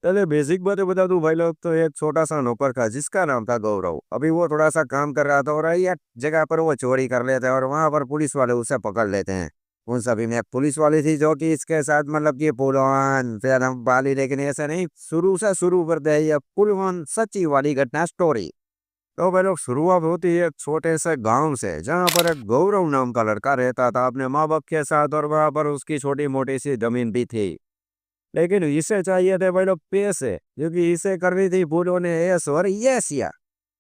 चले बेसिक बातें बता दूं भाई लोग। तो एक छोटा सा नौकर था जिसका नाम था गौरव। अभी वो थोड़ा सा काम कर रहा था और एक जगह पर वो चोरी कर लेते हैं और वहां पर पुलिस वाले उसे पकड़ लेते हैं। उन सभी में एक पुलिस वाली थी जो कि इसके साथ मतलब कि पुल ऑन फिर हम वाली, लेकिन ऐसा नहीं, शुरू से शुरू करते हैं ये पुल ऑन सच्ची वाली घटना स्टोरी। तो भाई लोग शुरुआत होती है एक छोटे से गांव से जहां पर एक गौरव नाम का लड़का रहता था अपने माँ बाप के साथ, और वहां पर उसकी छोटी मोटी सी जमीन भी थी। लेकिन इसे चाहिए थे भाई लोग पैसे, क्योंकि इसे करनी थी बूढ़ों ने ऐस और ये सिया।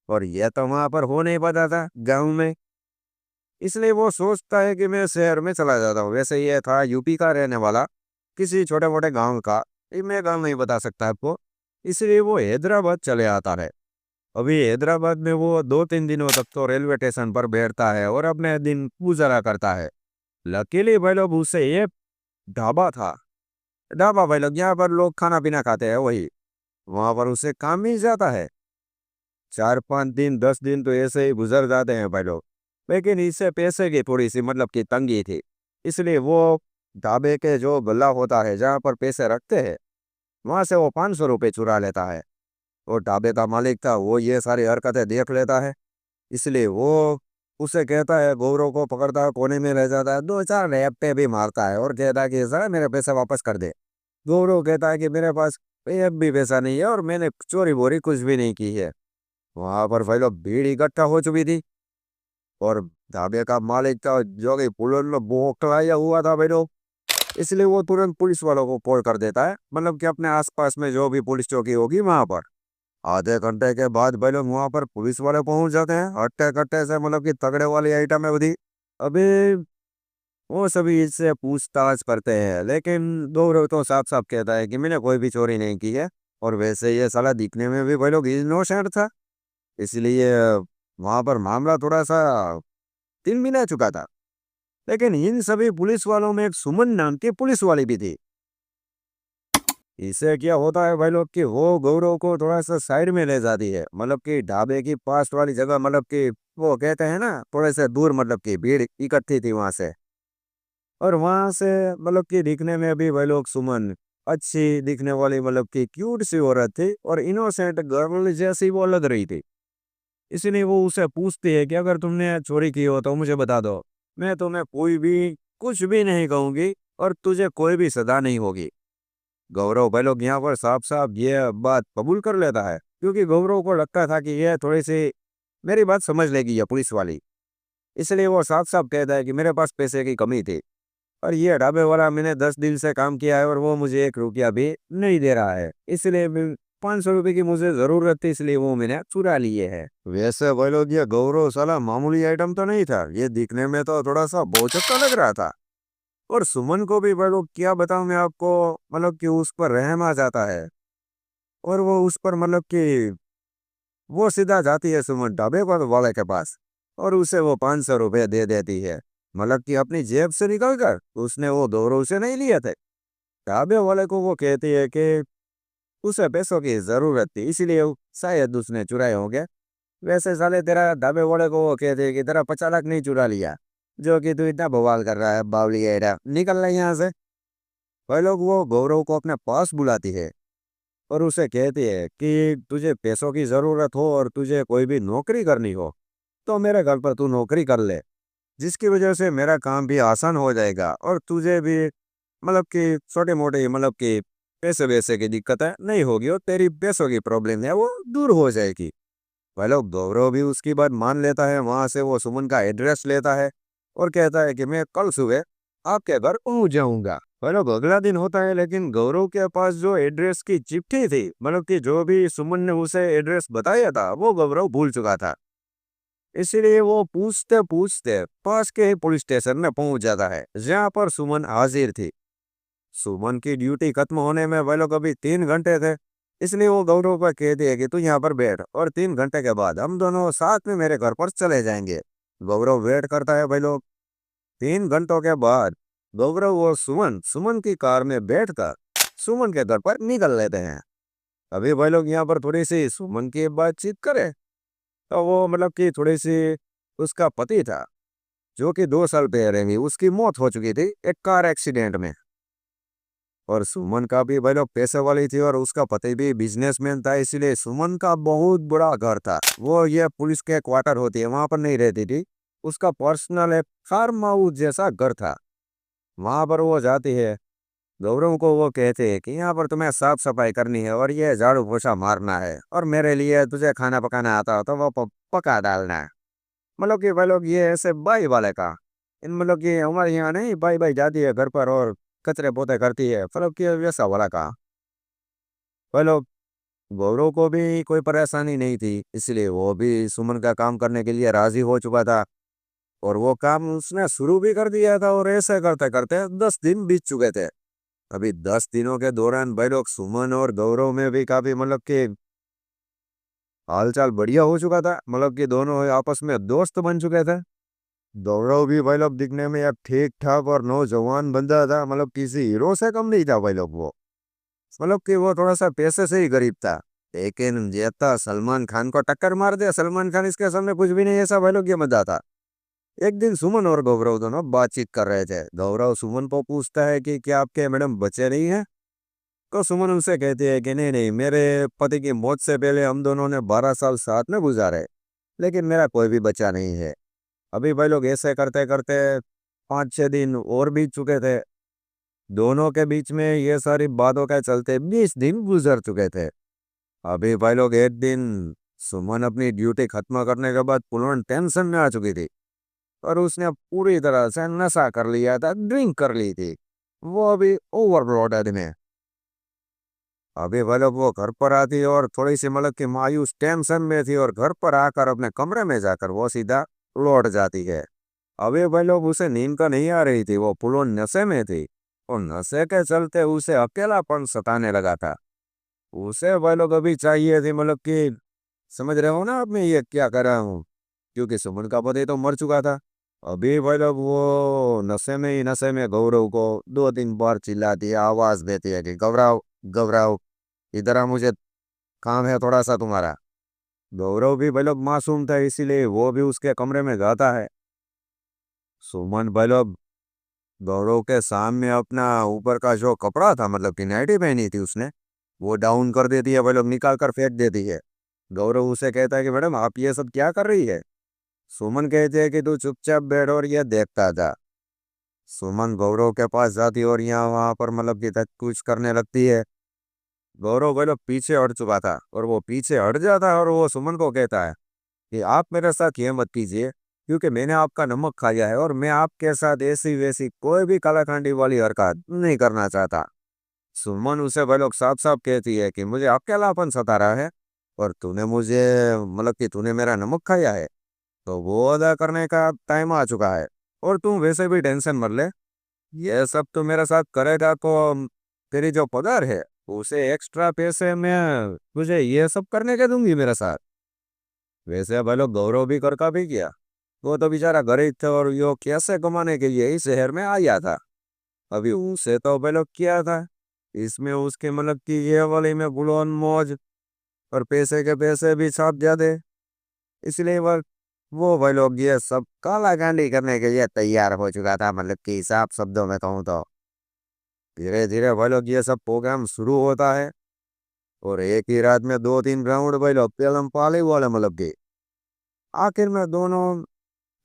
और ये तो वहां पर हो नहीं पाता था गांव में। इसलिए वो सोचता है कि मैं शहर में चला जाता हूँ। वैसे ये था यूपी का रहने वाला, किसी छोटे मोटे गांव का। ये मैं गांव नहीं बता सकता आपको। इसलिए वो हैदराबाद चले आता है। अभी हैदराबाद में वो 2-3 दिनों तक तो रेलवे स्टेशन पर बैठता है और अपने दिन गुजारा करता है। लकीली भाई लोग उसे एक ढाबा था। ढाबा भाई लोग यहाँ पर लोग खाना पीना खाते हैं वही। वहां पर उसे काम मिल जाता है। 4-5 दिन 10 दिन तो ऐसे ही गुजर जाते हैं भाई लोग। लेकिन इससे पैसे की थोड़ी सी मतलब की तंगी थी। इसलिए वो ढाबे के जो गल्ला होता है जहाँ पर पैसे रखते हैं, वहां से वो 500 रुपये चुरा लेता है। और ढाबे का मालिक था वो ये सारी हरकतें देख लेता है। इसलिए वो उसे कहता है, गौरव को पकड़ता है, कोने में रह जाता है, 2-4 रैप्टे भी मारता है और कहता है कि सर मेरे पैसे वापस कर दे। गौरव कहता है कि मेरे पास एक भी पैसा नहीं है और मैंने चोरी बोरी कुछ भी नहीं की है। वहां पर भाई लोग भीड़ इकट्ठा हो चुकी थी। और ढाबे का मालिक था जो कि पुलिस में बौखलाया हुआ था भाई लोग। इसलिए वो तुरंत पुलिस वालों को कॉल कर देता है, मतलब कि अपने आसपास में जो भी पुलिस चौकी होगी वहां पर। आधे घंटे के बाद भाई लोग वहां पर पुलिस वाले पहुंच जाते हैं हट्टे कट्टे से, मतलब कि तगड़े वाली आइटम है बधी। अभी वो सभी इससे पूछताछ करते हैं, लेकिन गौरव तो साफ साफ कहता है कि मैंने कोई भी चोरी नहीं की है। और वैसे ये साला दिखने में भी भाई लोग इनोसेंट था। इसलिए वहां पर मामला थोड़ा सा तिलमिला चुका था। लेकिन इन सभी पुलिस वालों में एक सुमन नाम की पुलिस वाली भी थी। इससे क्या होता है भाई लोग कि वो गौरव को थोड़ा सा साइड में ले जाती है, मतलब कि ढाबे की पास वाली जगह, मतलब कि वो कहते हैं ना थोड़े से दूर, मतलब कि भीड़ इकट्ठी थी वहां से। और वहां से मतलब कि दिखने में भी भाई लोग सुमन अच्छी दिखने वाली, मतलब कि क्यूट सी औरत थी और इनोसेंट गर्ल जैसी वो लग रही थी। इसलिए वो उसे पूछती है कि अगर तुमने चोरी की हो तो मुझे बता दो, मैं तुम्हें कोई भी कुछ भी नहीं कहूंगी और तुझे कोई भी सजा नहीं होगी। गौरव भाई लोग यहाँ पर साफ साफ ये बात कबूल कर लेता है, क्योंकि गौरव को लगता था कि यह थोड़ी सी मेरी बात समझ लेगी ये पुलिस वाली। इसलिए वो साफ साफ कहता है कि मेरे पास पैसे की कमी थी और ये ढाबे वाला मैंने 10 दिन से काम किया है और वो मुझे 1 रुपया भी नहीं दे रहा है। इसलिए 500 रुपये की मुझे जरूरत थी, इसलिए वो मैंने चुरा लिए है। वैसे भाई लोग ये गौरव साला मामूली आइटम तो नहीं था, ये दिखने में तो थोड़ा सा भौचक्का लग रहा था। और सुमन को भी भाई लोग क्या बताऊं मैं आपको, मतलब कि उस पर रहम आ जाता है। और वो उस पर मतलब कि वो सीधा जाती है सुमन ढाबे पर वाले के पास और उसे वो 500 रुपये दे देती है। मतलब कि अपनी जेब से निकल कर उसने वो गौरव से नहीं लिए थे। ढाबे वाले को वो कहती है कि उसे पैसों की जरूरत थी, इसीलिए शायद उसने चुराए होंगे। वैसे साले तेरा ढाबे वाले को वो कहते हैं कि तेरा 50 लाख नहीं चुरा लिया, जो कि तू इतना बवाल कर रहा है बावली एडा, निकल रहा है यहाँ से। भाई लोग वो गौरव को अपने पास बुलाती है और उसे कहती है कि तुझे पैसों की जरूरत हो और तुझे कोई भी नौकरी करनी हो तो मेरे घर पर तू नौकरी कर ले, जिसकी वजह से मेरा काम भी आसान हो जाएगा और तुझे भी मतलब कि छोटे मोटे मतलब कि पैसे वैसे की दिक्कत है नहीं होगी और तेरी पैसों की प्रॉब्लम है वो दूर हो जाएगी। भाई लोग गौरव भी उसकी बात मान लेता है। वहां से वो सुमन का एड्रेस लेता है और कहता है कि मैं कल सुबह आपके घर पहुंच जाऊंगा। भाई लोग अगला दिन होता है, लेकिन गौरव के पास जो एड्रेस की चिट्ठी थी, मतलब कि जो भी सुमन ने उसे एड्रेस बताया था, वो गौरव भूल चुका था। इसीलिए वो पूछते पूछते पास के ही पुलिस स्टेशन में पहुंच जाता है जहां पर सुमन हाजिर थी। सुमन की ड्यूटी खत्म होने में भाई लोग अभी 3 घंटे थे। इसलिए वो गौरव को कहती है कि तू यहाँ पर बैठ और 3 घंटे के बाद हम दोनों साथ में मेरे घर पर चले जाएंगे। गौरव वेट करता है भाई लोग। 3 घंटों के बाद गौरव और सुमन सुमन की कार में बैठकर सुमन के घर पर निकल लेते हैं। अभी भाई लोग यहाँ पर थोड़ी सी सुमन की बातचीत करें तो वो मतलब कि थोड़ी सी उसका पति था जो कि 2 साल पहले ही उसकी मौत हो चुकी थी एक कार एक्सीडेंट में। और सुमन का भी भाई लोग पैसे वाली थी और उसका पति भी बिजनेसमैन था, इसीलिए सुमन का बहुत बड़ा घर था। वो ये पुलिस के क्वार्टर होती है वहां पर नहीं रहती थी। उसका पर्सनल एक फार्म हाउस जैसा घर था। वहां पर वो जाती है। गौरव को वो कहते हैं कि यहाँ पर तुम्हें साफ सफाई करनी है और ये झाड़ू पोछा मारना है, और मेरे लिए तुझे खाना पकाना आता हो तो वो पका डालना है। मतलब कि भाई लोग ये ऐसे बाई वाले का। इन मतलब कि हमारे यहाँ नहीं, बाई बाई जाती है घर पर और कचरे पोते करती है, मतलब कि वैसा वाला का। भाई लोग गौरव को भी कोई परेशानी नहीं थी, इसलिए वो भी सुमन का काम करने के लिए राजी हो चुका था। और वो काम उसने शुरू भी कर दिया था, और ऐसे करते करते 10 दिन बीत चुके थे। अभी 10 दिनों के दौरान भाई लोग सुमन और गौरव में भी काफी मतलब कि हालचाल बढ़िया हो चुका था, मतलब कि दोनों आपस में दोस्त बन चुके थे। गौरव भी भाई लोग दिखने में अब ठीक ठाक और नौजवान बंदा था, मतलब किसी हीरो से कम नहीं था भाई लोग वो। मतलब कि वो थोड़ा सा पैसे से ही गरीब था, लेकिन ये था सलमान खान को टक्कर मार दे, सलमान खान इसके सामने कुछ भी नहीं, ऐसा भाई लोग ये मजा था। एक दिन सुमन और गौरव दोनों बातचीत कर रहे थे। गौरव सुमन को पूछता है कि क्या आपके मैडम बच्चे नहीं है। तो सुमन उनसे कहती है कि नहीं नहीं, मेरे पति की मौत से पहले हम दोनों ने 12 साल साथ में गुजारे, लेकिन मेरा कोई भी बच्चा नहीं है। अभी भाई लोग ऐसे करते करते 5-6 दिन और बीत चुके थे। दोनों के बीच में ये सारी बातों के चलते 20 दिन गुजर चुके थे। अभी भाई लोग एक दिन सुमन अपनी ड्यूटी खत्म करने के बाद पुनः टेंशन में आ चुकी थी, और उसने पूरी तरह से नशा कर लिया था, ड्रिंक कर ली थी। वो अभी ओवरलोडेड में। अभी भाई लोग वो घर पर आती और थोड़ी सी मतलब कि मायूस टेंशन में थी, और घर पर आकर अपने कमरे में जाकर वो सीधा लौट जाती है। अभी भाई लोग उसे नींद का नहीं आ रही थी, वो पुलों नशे में थी। और नशे के चलते उसे अकेलापन सताने लगा था। उसे भाई लोग अभी चाहिए थी मतलब कि, समझ रहे हो ना आप मैं ये क्या कर रहा हूँ, क्योंकि सुमन का पति तो मर चुका था। अभी भाई लोग वो नशे में ही नशे में गौरव को 2-3 बार चिल्लाती है, आवाज देती है कि गौरव, गौरव, इधर आ, मुझे काम है थोड़ा सा तुम्हारा। गौरव भी भाई लोग मासूम था, इसीलिए वो भी उसके कमरे में जाता है। सुमन भाई लोग गौरव के सामने अपना ऊपर का जो कपड़ा था, मतलब कि नाइटी पहनी थी उसने, वो डाउन कर देती है, भाई लोग निकाल कर फेंक देती है। गौरव उसे कहता है कि मैडम आप ये सब क्या कर रही है। सुमन कहते हैं कि तू चुपचाप बैठ और ये देखता था। सुमन गौरव के पास जाती और यहाँ वहां पर मतलब कि कुछ करने लगती है। गौरव भाई लोग पीछे हट चुका था, और वो पीछे हट जाता है, और वो सुमन को कहता है कि आप मेरे साथ ये मत कीजिए, क्योंकि मैंने आपका नमक खाया है, और मैं आपके साथ ऐसी वैसी कोई भी कालाकांडी वाली हरकत नहीं करना चाहता। सुमन उसे भाई लोग साफ साफ कहती है कि मुझे आपके अलापन सता रहा है, और तूने मुझे मतलब कि तूने मेरा नमक खाया है, तो वो अदा करने का टाइम आ चुका है। और तू वैसे भी टेंशन मत ले, ये सब तो मेरे साथ करेगा तो तेरी जो पगार है उसे एक्स्ट्रा पैसे में तुझे ये सब करने के दूंगी मेरे साथ। वैसे भाई लोग गौरव भी कर का भी किया। वो तो बेचारा गरीब था, और यो कैसे कमाने के लिए इस शहर में आया था। अभी उसे तो भाई लोग किया था, इसमें उसके मतलब कि ये वाली में बुलोन मौज, और पैसे के पैसे भी छाप ज्यादा। इसलिए वो भाई लोग ये सब काला कांडी करने के लिए तैयार हो चुका था, मतलब कि हिसाब शब्दों में कहूँ तो। धीरे धीरे भाई लोग ये सब प्रोग्राम शुरू होता है, और एक ही रात में 2-3 राउंड भाई लोग पेलम पाले वाले मतलब कि आखिर में दोनों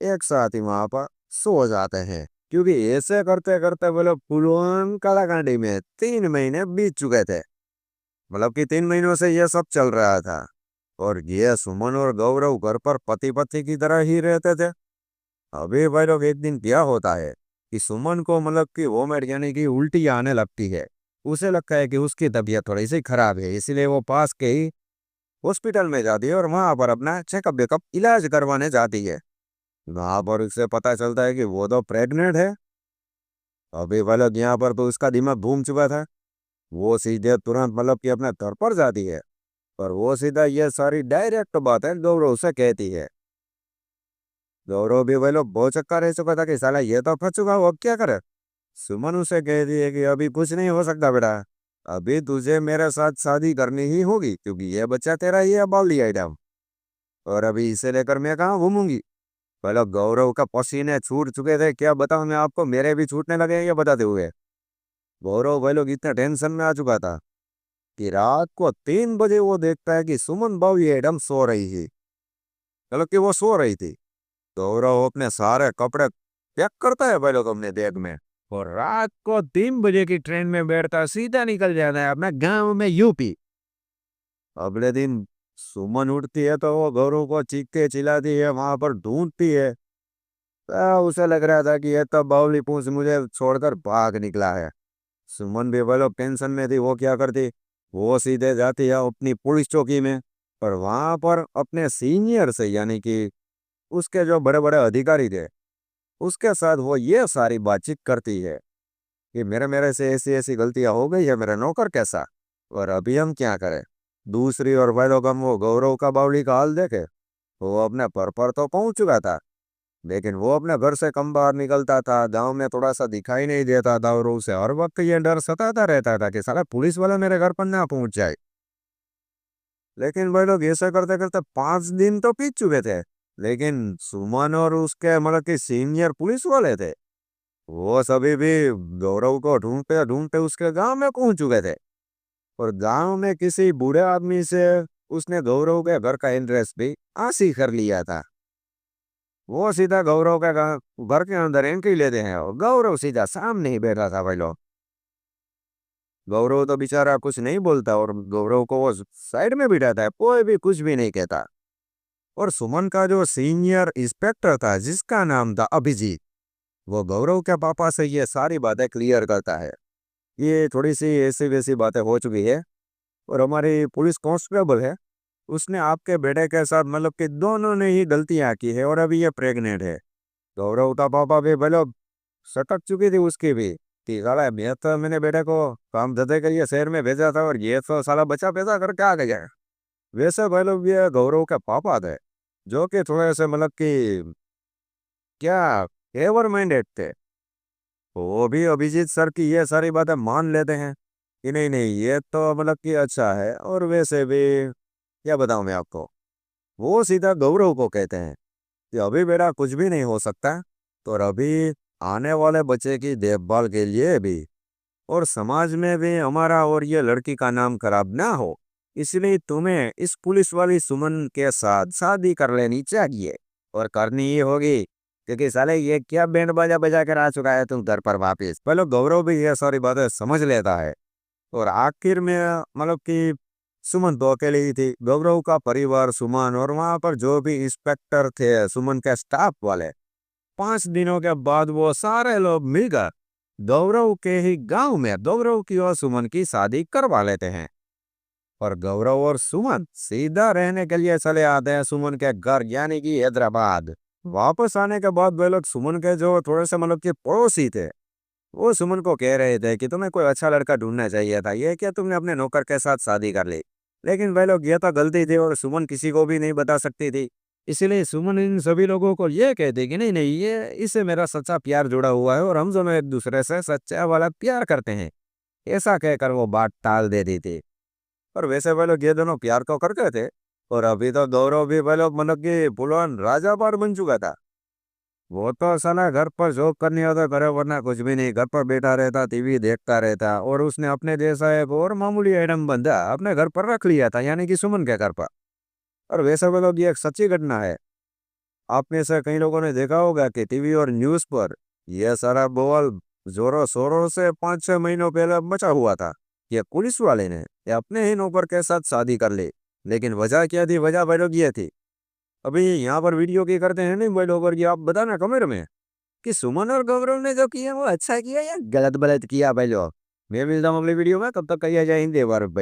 एक साथ ही वहां पर सो जाते हैं। क्योंकि ऐसे करते करते वो लोग फुल कालाकांडी में 3 महीने बीत चुके थे। मतलब कि 3 महीनों से ये सब चल रहा था, और ये सुमन और गौरव घर पर पति पत्नी की तरह ही रहते थे। अभी भाई लोग एक दिन क्या होता है कि सुमन को मतलब कि वोमिट यानी कि उल्टी आने लगती है। उसे लगता है कि उसकी तबीयत थोड़ी सी खराब है, इसलिए वो पास के ही हॉस्पिटल में जाती है, और वहां पर अपना चेकअप वेकअप इलाज करवाने जाती है। वहां पर उसे पता चलता है कि वो तो प्रेग्नेंट है। अभी भाई लोग यहाँ पर तो उसका दिमाग घूम चुका था। वो सीधे तुरंत मतलब कि अपने घर पर जाती है, और वो सीधा ये सारी डायरेक्ट बात है गौरव से कहती है। गौरव भी भाई लोग बहुत चक्का रह चुका था कि साला ये तो फंस चुका हो, अब क्या करे। सुमन उसे कहती है कि अभी कुछ नहीं हो सकता बेटा, अभी तुझे मेरे साथ शादी करनी ही होगी, क्योंकि ये बच्चा तेरा ही है, बावली आइटम। और अभी इसे लेकर मैं कहाँ घूमूंगी। पहले गौरव का पसीने छूट चुके थे, क्या बताऊं मैं आपको, मेरे भी छूटने लगे हैं ये बताते हुए। गौरव भाई लोग इतना टेंशन में आ चुका था कि रात को 3 बजे वो देखता है कि सुमन बाबू एकदम सो रही थी, मतलब कि वो सो रही थी। गौरव अपने सारे कपड़े पैक करता है भाई लोग अपने बैग में, और रात को 3 बजे की ट्रेन में बैठता सीधा निकल जाता है अपने गांव में यूपी। अगले दिन सुमन उठती है तो वो गौरव को चीखते चिल्लाती है, वहां पर ढूंढती है। उसे लग रहा था कि ये तो बावली पूंछ मुझे छोड़कर भाग निकला है। सुमन भी भाई लोग टेंशन में थी, वो क्या करती, वो सीधे जाती है अपनी पुलिस चौकी में। पर वहां पर अपने सीनियर से, यानी कि उसके जो बड़े बड़े अधिकारी थे, उसके साथ वो ये सारी बातचीत करती है कि मेरे मेरे से ऐसी ऐसी गलतियां हो गई है, मेरा नौकर कैसा, और अभी हम क्या करें। दूसरी ओर भाई लोग हम वो गौरव का बावली का हाल देखे। वो अपने पर तो पहुंच चुका था, लेकिन वो अपने घर से कम बाहर निकलता था, गांव में थोड़ा सा दिखाई नहीं देता था, और उसे हर वक्त ये डर सताता रहता था कि साला पुलिस वाला मेरे घर पर ना पहुंच जाए। लेकिन भाई लोग ऐसा करते करते 5 दिन तो बीत चुके थे, लेकिन सुमन और उसके मतलब कि सीनियर पुलिस वाले थे, वो सभी भी गौरव को ढूंढते ढूंढते उसके गांव में पहुंच चुके थे। और गांव में किसी बूढ़े आदमी से उसने गौरव के घर का एड्रेस भी हासिल कर लिया था। वो सीधा गौरव के घर के अंदर एंट्री लेते हैं, और गौरव सीधा सामने ही बैठा था भाई लोग। गौरव तो बेचारा कुछ नहीं बोलता, और गौरव को वो साइड में बिठाता है, कोई भी कुछ भी नहीं कहता। और सुमन का जो सीनियर इंस्पेक्टर था जिसका नाम था अभिजीत, वो गौरव के पापा से ये सारी बातें क्लियर करता है। ये थोड़ी सी ऐसी वैसी बातें हो चुकी है, और हमारी पुलिस कांस्टेबल है, उसने आपके बेटे के साथ मतलब कि दोनों ने ही गलतियां की है, और अभी ये प्रेग्नेंट है। गौरव का पापा भी भले सटक चुकी थी उसकी भी कि साला मैं तो मैंने बेटे को काम धंधे के लिए शहर में भेजा था, और ये तो साला बच्चा पैदा करके आ गया। वैसे भाई लोग ये गौरव के पापा थे, जो कि थोड़े से मतलब कि क्या एवर माइंडेड थे। वो भी अभिजीत सर की ये सारी बातें मान लेते हैं कि नहीं नहीं ये तो मतलब कि अच्छा है। और वैसे भी क्या बताऊं मैं आपको, वो सीधा गौरव को कहते हैं कि अभी बेटा कुछ भी नहीं हो सकता, तो अभी आने वाले बच्चे की देखभाल के लिए भी, और समाज में भी हमारा और ये लड़की का नाम खराब ना हो, इसलिए तुम्हें इस पुलिस वाली सुमन के साथ शादी कर लेनी चाहिए, और करनी ही होगी, क्योंकि साले ये क्या बैंड बाजा बजा कर आ चुका है तुम घर पर वापिस। पहले गौरव भी ये सारी बातें समझ लेता है, और आखिर में मतलब कि सुमन तो अकेले ही थी। गौरव का परिवार, सुमन, और वहां पर जो भी इंस्पेक्टर थे सुमन के स्टाफ वाले, 5 दिनों के बाद वो सारे लोग मिलकर गौरव के ही गांव में गौरव की और सुमन की शादी करवा लेते हैं। और गौरव और सुमन सीधा रहने के लिए चले आते हैं सुमन के घर, यानी कि हैदराबाद। वापस आने के बाद वे लोग सुमन के जो थोड़े से मतलब कि पड़ोसी थे, वो सुमन को कह रहे थे कि तुम्हें कोई अच्छा लड़का ढूंढना चाहिए था, ये क्या तुमने अपने नौकर के साथ शादी कर ली। लेकिन भाई लोग ये तो गलती थी, और सुमन किसी को भी नहीं बता सकती थी। इसलिए सुमन इन सभी लोगों को ये कहती कि नहीं नहीं ये इससे मेरा सच्चा प्यार जुड़ा हुआ है, और हम दोनों एक दूसरे से सच्चा वाला प्यार करते हैं। ऐसा कहकर वो बात टाल दे दी थी। और वैसे भाई लोग ये दोनों प्यार तो करते थे, और अभी तो गौरव भी भाई लोग मतलब कि बुलवान राजा पार बन चुका था। वो तो साला घर पर जॉब करनी होता करे, वरना कुछ भी नहीं, घर पर बैठा रहता, टीवी देखता रहता, और उसने अपने जैसा एक और मामूली आइटम बंदा अपने घर पर रख लिया था, यानी कि सुमन के घर पर। और वैसे भी लोग ये एक सच्ची घटना है। आप में से कई लोगों ने देखा होगा कि टीवी और न्यूज़ पर यह सारा बवाल जोरों शोरों से 5-6 महीनों पहले मचा हुआ था। ये पुलिस वाले ने ये अपने ही नौकर के साथ शादी कर ली। लेकिन वजह क्या थी, वजह भाई लोग ये थी, अभी यहाँ पर वीडियो की करते हैं नहीं भाई लोग, और ये आप बताना कमेंट में कि सुमन और गौरव ने जो किया वो अच्छा किया या गलत बलत किया भाई लोग। मैं मिलता हूँ अगली वीडियो में, तब तक कहिए जय हिंद, जय भारत भाई।